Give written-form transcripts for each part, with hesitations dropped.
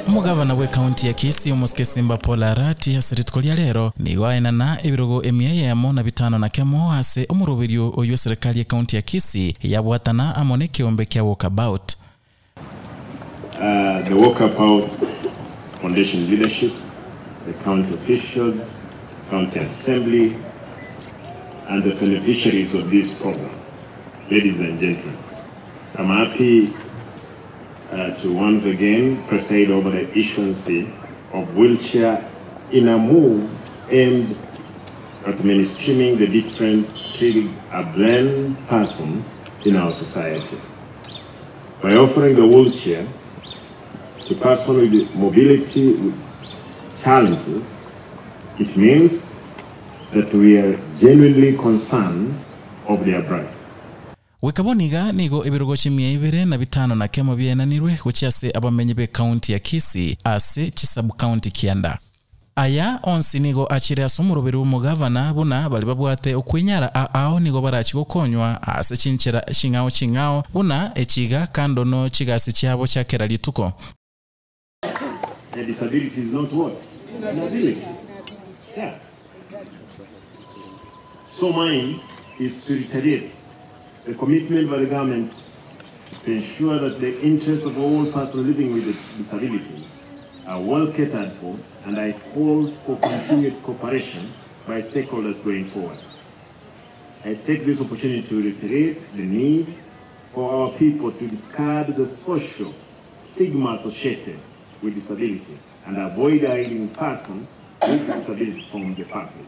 Umugavana we county ya Kisii umuske Simba Arati asiritkolya lero ni waenana ibirogo emiyemo na bitano na kemo hase umurubirio oyo serikali ya county ya Kisii yabwatana amone kiombe kya walkabout. The walkabout foundation leadership, the county officials, county assembly, and the beneficiaries of this program. Ladies and gentlemen, I'm happy to once again preside over the issuance of wheelchair in a move aimed at mainstreaming the different a blind person in our society. By offering the wheelchair to person with mobility challenges, it means that we are genuinely concerned of their right. Wekaboniga nigo ibirogo chimie ibere na bitano na kemo bienanirwe guchiase abamenyi be county ya Kisii ase chisabu county kianda. Aya onsi nigo achire asumurubiru umugavana buna bali babwate okwinyara ao nigo barachi gukonywa ase chinchera chingao buna echiga kandono chigasi cyabo cyakera lituko. The disability is not what? An ability. Yeah. So mine is to reiterate the commitment by the government to ensure that the interests of all persons living with disabilities are well catered for, and I call for continued cooperation by stakeholders going forward. I take this opportunity to reiterate the need for our people to discard the social stigma associated with disability and avoid hiding persons with disability from the public.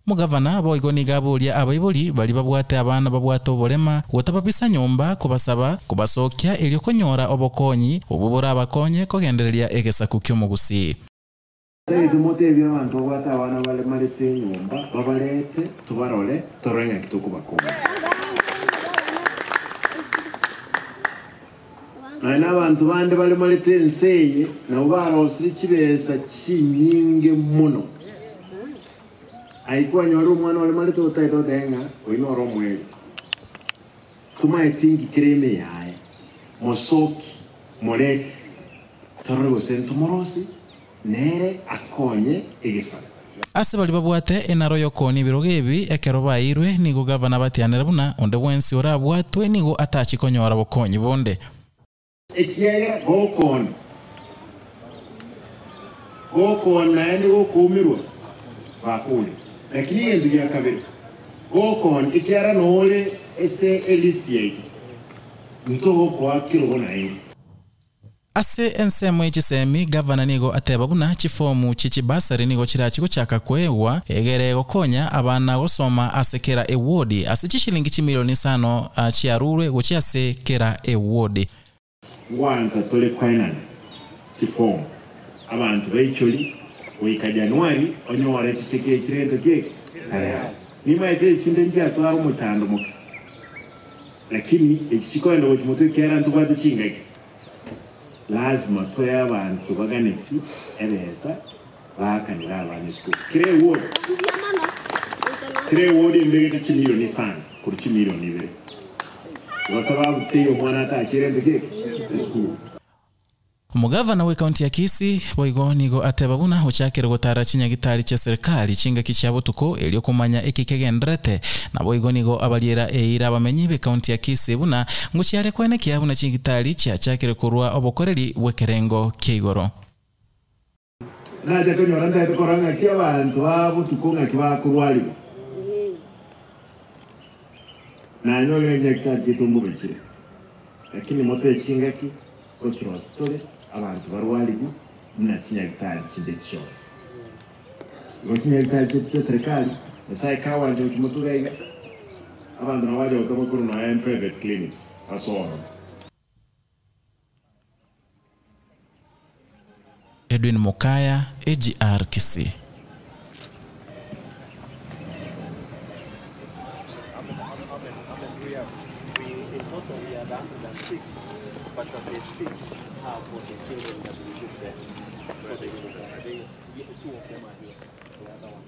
Mugavana boigo nigabulia abayibuli bali babwate abana babwate obolema gotabapisa nyomba kubasaba kubasokya elyo konyora obokonyi obubura abakonye kogendereria egesaku ky'omugusii. Tumutebi abantu babwate abana bale malete nyomba babalete tubarole torenga kitokubakoma. Na abantu bande bale malete nseye na ubarose kibesa kinyinge muno. Aikuwa nyoro mwana wale malete utaito denga oinoro mweli tumaye tingi kireme yae mosoki moleti torego sento morosi nere akonye egesa ase bali babwate enaro yokoni birogebi ekero bayirwe nigo gavana batianera buna onde bwensi orabwatwe nigo atachi konyora bokonyi bonde ekiyaga gokon naende gokumirwa bakuli. Lakini yendu ya kabiri gokon ikiara nole ese elisiye ntoho kwa kiro na hivi ase ensemo ichisemi gavana nigo ateba buna chifomu chichibasari nigo chirachiko chaka kwewa egere gokonya abana gosoma asekera ewodi ase chishilingi chimilioni 5 chiarurwe gochiase kera ewodi wanza tole kwainana chifomu abantu baicholi wika Januari onyora chicheke chirendo keke aya nima ite chinde njya twaro mutando muka lakini ekichikondo wachimoto kera ntubade chingake lazima toya abantu baganeti ebesa bakanira abantu school kire wodi mbege chimilioni sana kuri chimilioni bere wasababu teyo mwana ata chirendo keke school. Umugavana we county ya Kisii boigo nigo ateba buna uchakire gotara chinyagitari cha serikali chinga kichabo tuko elyo kumanya ekikegendrete na boigo nigo abaliera eira bamenyi be county ya Kisii buna nguchiare kwene kyabuna chingitari cha chakire kurwa obokoreri wekerengo keigoro. Naje konyora ndaye koranga kyabantu abo tukonga kibakurwali. Na nyole nyekta kitumbu bekire. Lakini moto echingaki kochiro story abantu barwaligu muna kinyagitari kinde cyose kinyagitari cyo serikali sai kawa nje kimutugaiga abantu nabaje bakamukuru na private clinics asoma. Edwin Mokaya, Agr Kisii. But of the 6 are for the children that we took there. For the 2 of them are here. The other one.